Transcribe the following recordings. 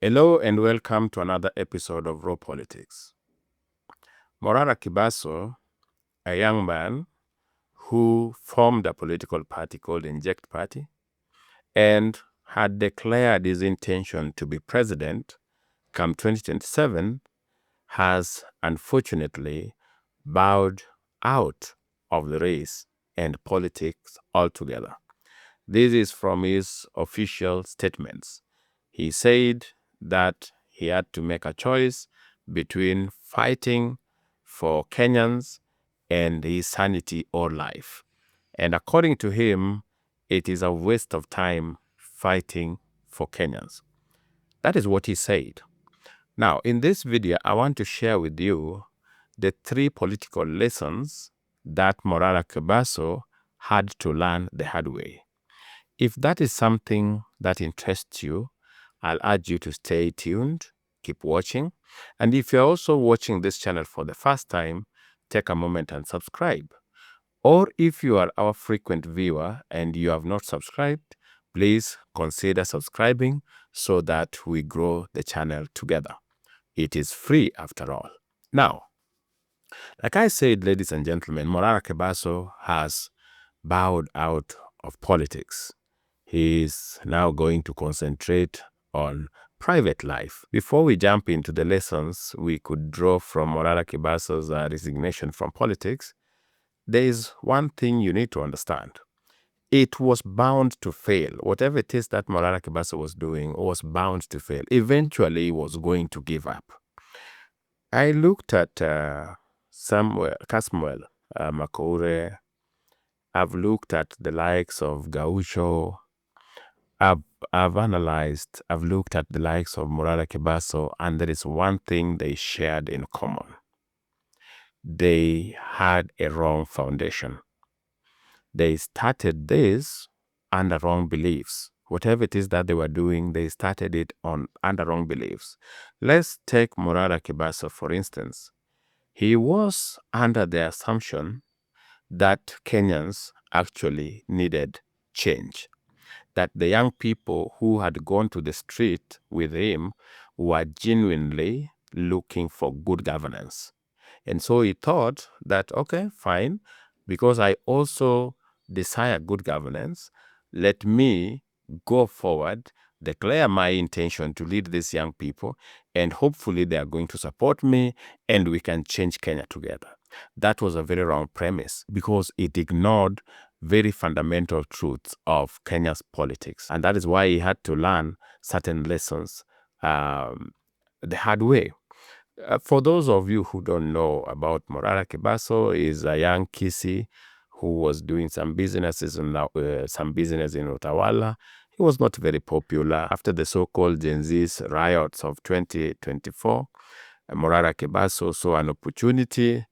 Hello and welcome to another episode of Raw Politics. Morara Kebaso, a young man who formed a political party called Inject Party and had declared his intention to be president come 2027, has unfortunately bowed out of the race and politics altogether. This is from his official statements. He said that he had to make a choice between fighting for Kenyans and his sanity or life. And according to him, it is a waste of time fighting for Kenyans. That is what he said. Now, in this video, I want to share with you the 3 political lessons that Morara Kebaso had to learn the hard way. If that is something that interests you, I'll urge you to stay tuned, keep watching. And if you're also watching this channel for the first time, take a moment and subscribe. Or if you are our frequent viewer and you have not subscribed, please consider subscribing so that we grow the channel together. It is free after all. Now, like I said, ladies and gentlemen, Morara Kebaso has bowed out of politics. He is now going to concentrate on private life. Before we jump into the lessons we could draw from Morara Kebaso's resignation from politics, there is one thing you need to understand. It was bound to fail. Whatever it is that Morara Kebaso was doing was bound to fail. Eventually, he was going to give up. I looked at Casmuel Makoure. I've looked at the likes of Gaucho. I've analyzed, I've looked at the likes of Morara Kebaso, and there is one thing they shared in common. They had a wrong foundation. They started this under wrong beliefs. Whatever it is that they were doing, they started it under wrong beliefs. Let's take Morara Kebaso, for instance. He was under the assumption that Kenyans actually needed change, that the young people who had gone to the street with him were genuinely looking for good governance. And so he thought that, okay, fine, because I also desire good governance, let me go forward, declare my intention to lead these young people, and hopefully they are going to support me and we can change Kenya together. That was a very wrong premise because it ignored very fundamental truths of Kenya's politics. And that is why he had to learn certain lessons the hard way. For those of you who don't know about Morara Kebaso, is a young Kisi who was doing some businesses in Utawala. He was not very popular. After the so-called Gen Z's riots of 2024, Morara Kebaso saw an opportunity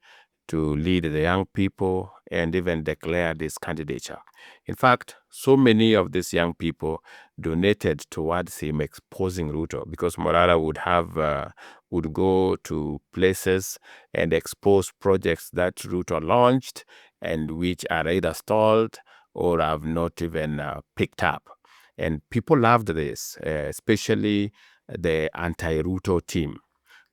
to lead the young people and even declared his candidature. In fact, so many of these young people donated towards him exposing Ruto, because Morara would go to places and expose projects that Ruto launched and which are either stalled or have not even picked up. And people loved this, especially the anti-Ruto team.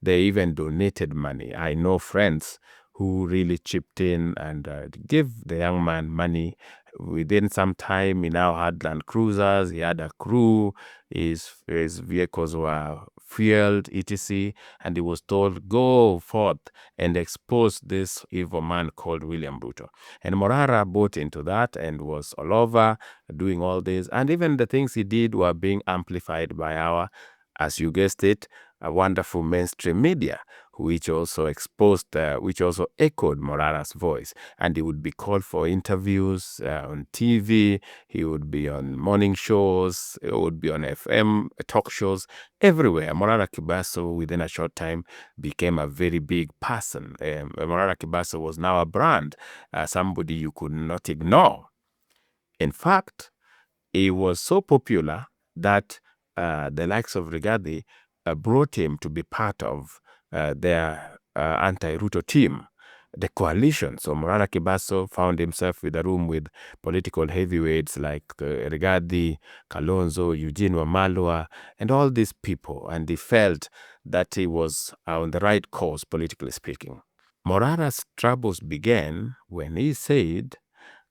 They even donated money. I know friends who really chipped in and gave the young man money. Within some time, he now had Land Cruisers, he had a crew, his vehicles were fueled, etc. And he was told, go forth and expose this evil man called William Ruto. And Morara bought into that and was all over doing all this. And even the things he did were being amplified by our, as you guessed it, a wonderful mainstream media, which also which also echoed Morara's voice. And he would be called for interviews on TV, he would be on morning shows, he would be on FM talk shows, everywhere. Morara Kebaso, within a short time, became a very big person. Morara Kebaso was now a brand, somebody you could not ignore. In fact, he was so popular that the likes of Rigathi brought him to be part of their anti-Ruto team. the coalition. So Morara Kebaso found himself with a room with political heavyweights like Rigathi, Kalonzo, Eugene Wamalwa, and all these people. And he felt that he was on the right course, politically speaking. Morara's troubles began when he said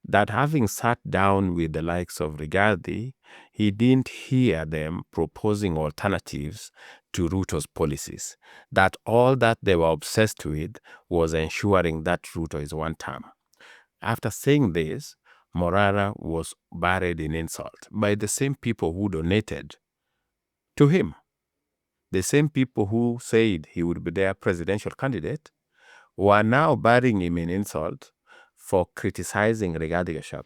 that having sat down with the likes of Rigathi, he didn't hear them proposing alternatives to Ruto's policies. That all that they were obsessed with was ensuring that Ruto is one term. After saying this, Morara was buried in insult by the same people who donated to him. The same people who said he would be their presidential candidate were now burying him in insult for criticizing Rigathi Gachagua.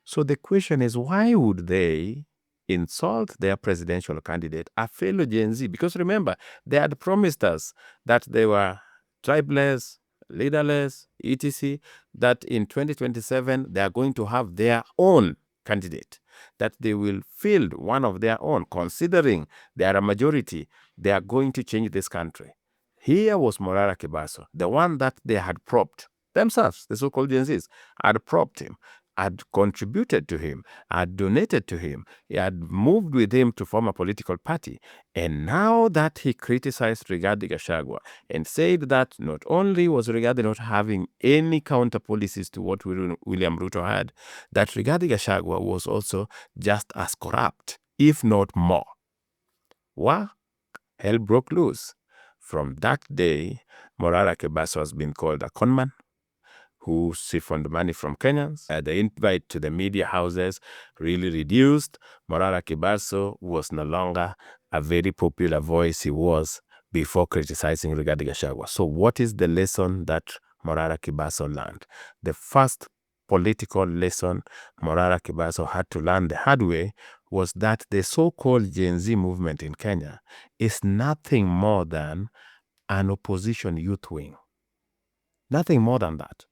So the question is, why would they insult their presidential candidate, a fellow Gen Z? Because remember, they had promised us that they were tribeless, leaderless, etc., that in 2027 they are going to have their own candidate, that they will field one of their own. Considering they are a majority, they are going to change this country. Here was Morara Kebaso, the one that they had propped themselves, the so-called Gen Zs, had propped him, had contributed to him, had donated to him, he had moved with him to form a political party. And now that he criticized Rigathi Gachagua and said that not only was Rigathi not having any counter policies to what William Ruto had, that Rigathi Gachagua was also just as corrupt, if not more. Well, hell broke loose. From that day, Morara Kebaso has been called a conman who siphoned money from Kenyans. The invite to the media houses really reduced. Morara Kebaso was no longer a very popular voice he was before criticizing Rigathi Gachagua. So what is the lesson that Morara Kebaso learned? The first political lesson Morara Kebaso had to learn the hard way was that the so-called Gen Z movement in Kenya is nothing more than an opposition youth wing. Nothing more than that.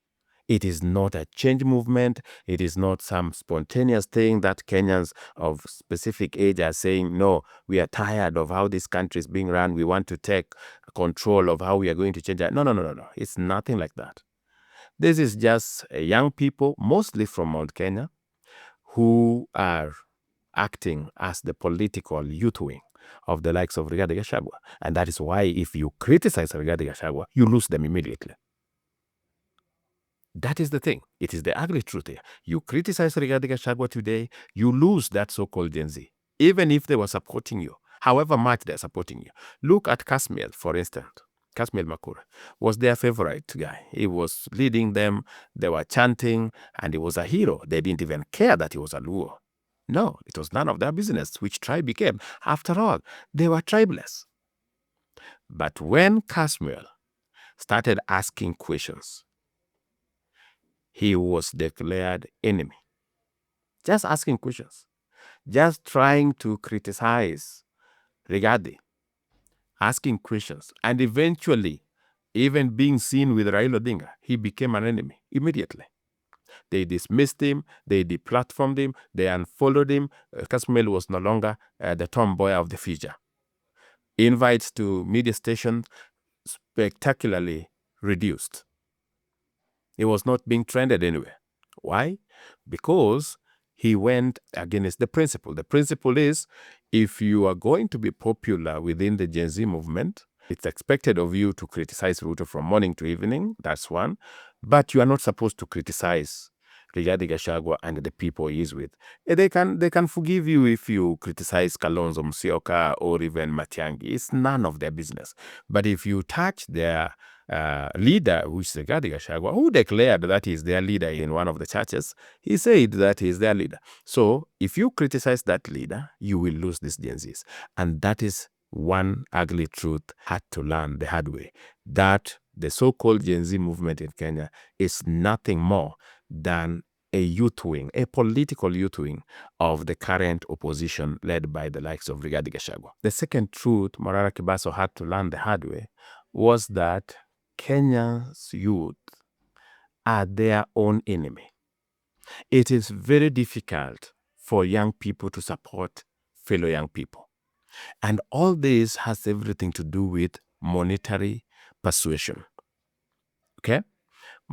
It is not a change movement. It is not some spontaneous thing that Kenyans of specific age are saying, no, we are tired of how this country is being run. We want to take control of how we are going to change it. No. It's nothing like that. This is just young people, mostly from Mount Kenya, who are acting as the political youth wing of the likes of Rigathi Gachagua. And that is why if you criticize Rigathi Gachagua, you lose them immediately. That is the thing. It is the ugly truth here. You criticize Rigathi Gachagua today, you lose that so-called Gen Z, even if they were supporting you, however much they're supporting you. Look at Kasmiel, for instance. Kasmiel Makura was their favorite guy. He was leading them, they were chanting, and he was a hero. They didn't even care that he was a Luo. No, it was none of their business which tribe became. After all, they were tribeless. But when Kasmiel started asking questions, he was declared enemy. Just asking questions, just trying to criticize Rigathi, asking questions, and eventually even being seen with Raila Odinga, he became an enemy immediately. They dismissed him, they deplatformed him, they unfollowed him. Kasmiel was no longer the tomboy of the future. Invites to media stations spectacularly reduced. He was not being trended anywhere. Why? Because he went against the principle. The principle is, if you are going to be popular within the Gen Z movement, it's expected of you to criticize Ruto from morning to evening. That's one. But you are not supposed to criticize Rigathi Gachagua and the people he is with. They can forgive you if you criticize Kalonzo Musyoka or even Matiang'i. It's none of their business. But if you touch their leader, which is Rigathi Gachagua, who declared that he is their leader in one of the churches, he said that he is their leader. So if you criticize that leader, you will lose these Gen Zs. And that is one ugly truth had to learn the hard way, that the so-called Gen Z movement in Kenya is nothing more than a youth wing, a political youth wing of the current opposition led by the likes of Rigathi Gachagua. The second truth Morara Kebaso had to learn the hard way was that Kenya's youth are their own enemy. It is very difficult for young people to support fellow young people. And all this has everything to do with monetary persuasion. Okay?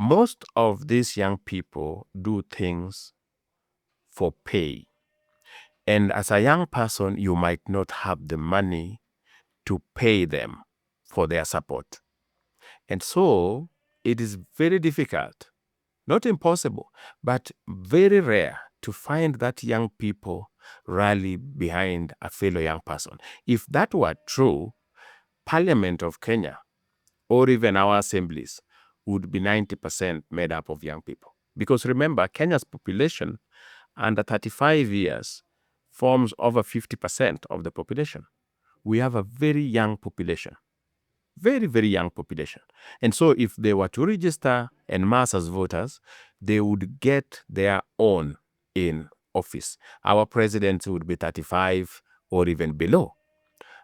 Most of these young people do things for pay. And as a young person, you might not have the money to pay them for their support. And so it is very difficult, not impossible, but very rare to find that young people rally behind a fellow young person. If that were true, Parliament of Kenya or even our assemblies would be 90% made up of young people. Because remember, Kenya's population under 35 years forms over 50% of the population. We have a very young population, very, very young population. And so if they were to register en masse as voters, they would get their own in office. Our presidents would be 35 or even below.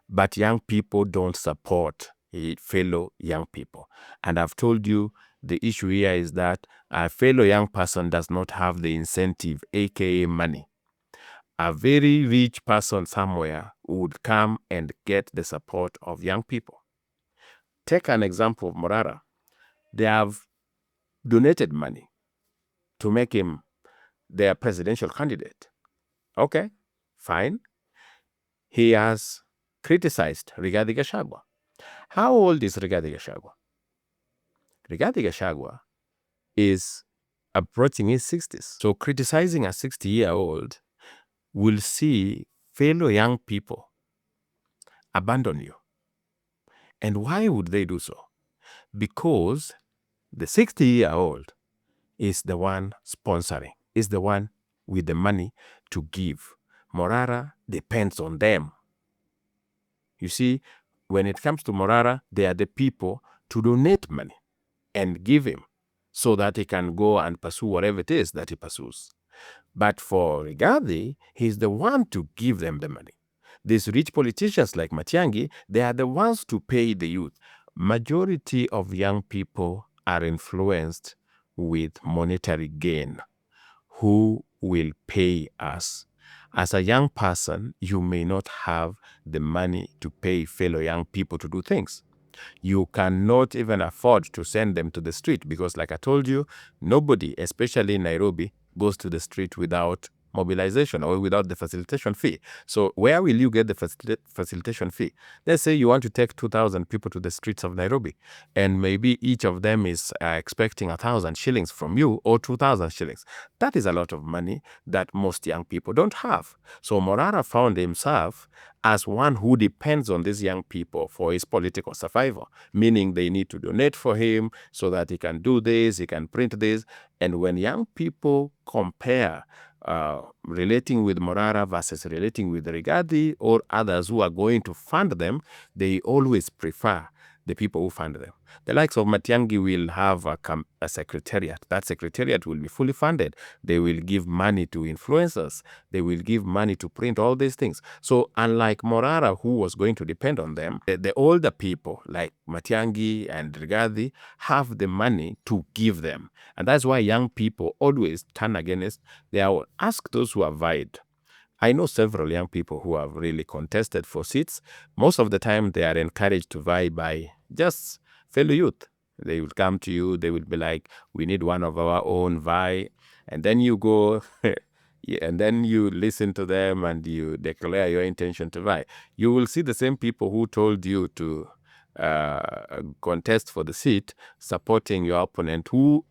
But young people don't support fellow young people. And I've told you the issue here is that a fellow young person does not have the incentive, aka money. A very rich person somewhere would come and get the support of young people. Take an example of Morara. They have donated money to make him their presidential candidate. Okay, fine. He has criticized Rigathi Gachagua. How old is Rigathi Gachagua? Rigathi Gachagua is approaching his 60s. So criticizing a 60-year-old will see fellow young people abandon you. And why would they do so? Because the 60-year-old is the one sponsoring, is the one with the money to give. Morara depends on them. You see, when it comes to Morara, they are the people to donate money and give him so that he can go and pursue whatever it is that he pursues. But for Rigathi, he's the one to give them the money. These rich politicians like Matiang'i, they are the ones to pay the youth. Majority of young people are influenced with monetary gain. Who will pay us? As a young person, you may not have the money to pay fellow young people to do things. You cannot even afford to send them to the street because, like I told you, nobody, especially in Nairobi, goes to the street without mobilization or without the facilitation fee. So where will you get the facilitation fee? Let's say you want to take 2,000 people to the streets of Nairobi, and maybe each of them is expecting 1,000 shillings from you or 2,000 shillings. That is a lot of money that most young people don't have. So Morara found himself as one who depends on these young people for his political survival, meaning they need to donate for him so that he can do this, he can print this. And when young people compare relating with Morara versus relating with Rigathi or others who are going to fund them, they always prefer the people who fund them. The likes of Matiang'i will have a secretariat. That secretariat will be fully funded. They will give money to influencers. They will give money to print all these things. So unlike Morara, who was going to depend on them, the older people like Matiang'i and Rigathi have the money to give them. And that's why young people always turn against. They will ask those who have vied. I know several young people who have really contested for seats. Most of the time, they are encouraged to vie by just fellow youth. They will come to you. They will be like, we need one of our own, vie. And then you go and then you listen to them and you declare your intention to vie. You will see the same people who told you to contest for the seat supporting your opponent, who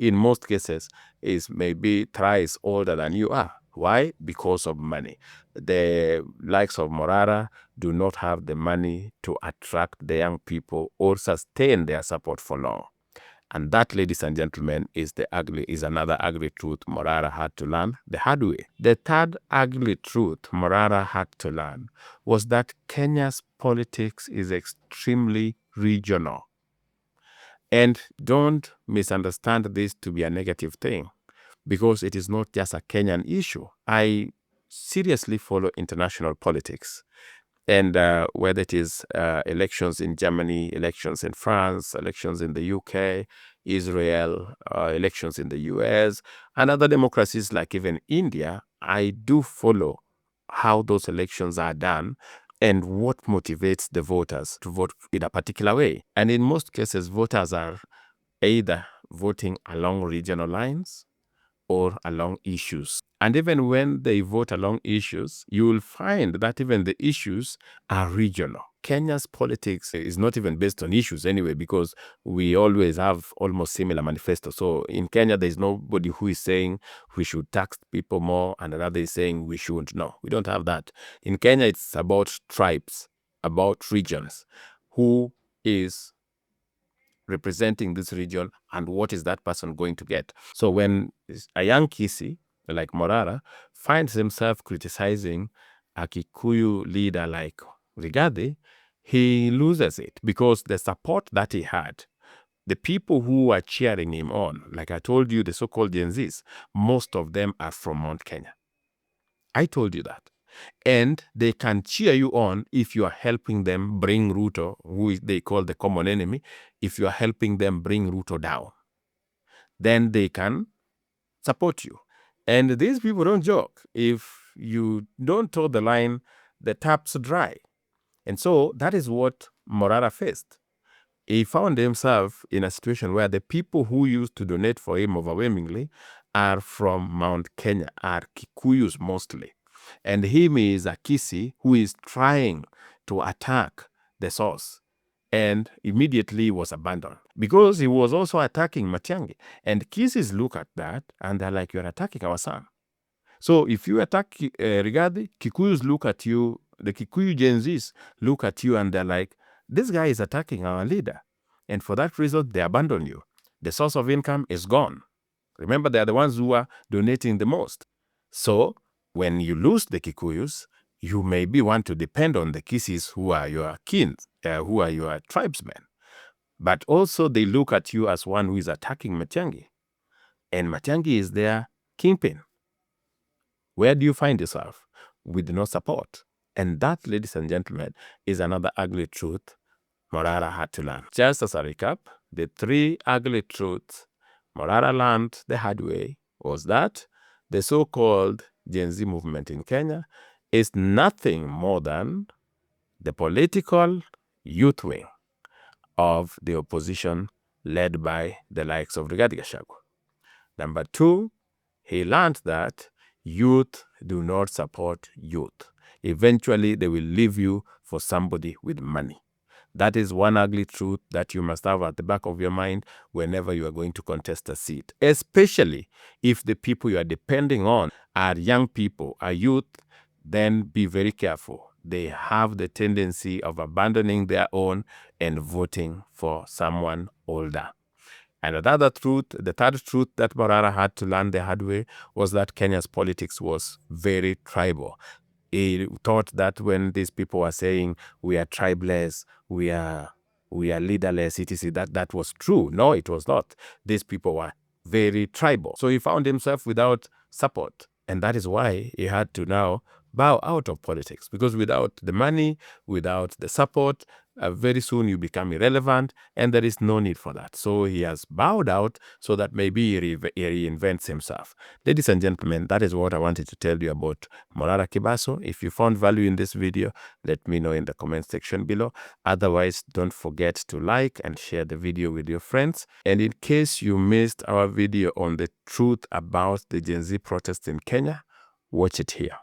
in most cases is maybe thrice older than you are. Why? Because of money. The likes of Morara do not have the money to attract the young people or sustain their support for long. And that, ladies and gentlemen, is another ugly truth Morara had to learn the hard way. The third ugly truth Morara had to learn was that Kenya's politics is extremely regional. And don't misunderstand this to be a negative thing, because it is not just a Kenyan issue. I seriously follow international politics. And whether it is elections in Germany, elections in France, elections in the UK, Israel, elections in the US, and other democracies like even India, I do follow how those elections are done and what motivates the voters to vote in a particular way. And in most cases, voters are either voting along regional lines or along issues. And even when they vote along issues, you will find that even the issues are regional. Kenya's politics is not even based on issues anyway, because we always have almost similar manifestos. So in Kenya, there's nobody who is saying we should tax people more and another is saying we shouldn't. No, we don't have that. In Kenya, it's about tribes, about regions. Who is representing this region and what is that person going to get? So when a young Kisi like Morara finds himself criticizing a Kikuyu leader like Rigathi, he loses it because the support that he had, the people who are cheering him on, like I told you, the so-called Gen Zs, most of them are from Mount Kenya. I told you that. And they can cheer you on if you are helping them bring Ruto, who they call the common enemy, if you are helping them bring Ruto down. Then they can support you. And these people don't joke. If you don't toe the line, the tap's dry. And so that is what Morara faced. He found himself in a situation where the people who used to donate for him overwhelmingly are from Mount Kenya, are Kikuyus mostly. And him is a Kisi who is trying to attack the source, and immediately was abandoned because he was also attacking Matiang'i. And Kisis look at that and they're like, you're attacking our son. So if you attack Rigathi, Kikuyus look at you, the Kikuyu Gen Zs look at you and they're like, this guy is attacking our leader. And for that reason, they abandon you. The source of income is gone. Remember, they are the ones who are donating the most. So when you lose the Kikuyus, you maybe want to depend on the Kisis who are your kin, who are your tribesmen. But also they look at you as one who is attacking Matiang'i. And Matiang'i is their kingpin. Where do you find yourself? With no support. And that, ladies and gentlemen, is another ugly truth Morara had to learn. Just as a recap, the three ugly truths Morara learned the hard way was that the so-called Gen Z movement in Kenya is nothing more than the political youth wing of the opposition led by the likes of Rigathi Gachagua. Number two, he learned that youth do not support youth. Eventually, they will leave you for somebody with money. That is one ugly truth that you must have at the back of your mind whenever you are going to contest a seat, especially if the people you are depending on are young people, are youth. Then be very careful. They have the tendency of abandoning their own and voting for someone older. And another truth, the third truth that Morara had to learn the hard way was that Kenya's politics was very tribal. He thought that when these people were saying we are tribeless, we are leaderless, etc., that was true. No, it was not. These people were very tribal. So he found himself without support. And that is why he had to now bow out of politics, because without the money, without the support, very soon you become irrelevant, and there is no need for that. So he has bowed out so that maybe he reinvents himself. Ladies and gentlemen, that is what I wanted to tell you about Morara Kebaso. If you found value in this video, let me know in the comment section below. Otherwise, don't forget to like and share the video with your friends. And in case you missed our video on the truth about the Gen Z protests in Kenya, watch it here.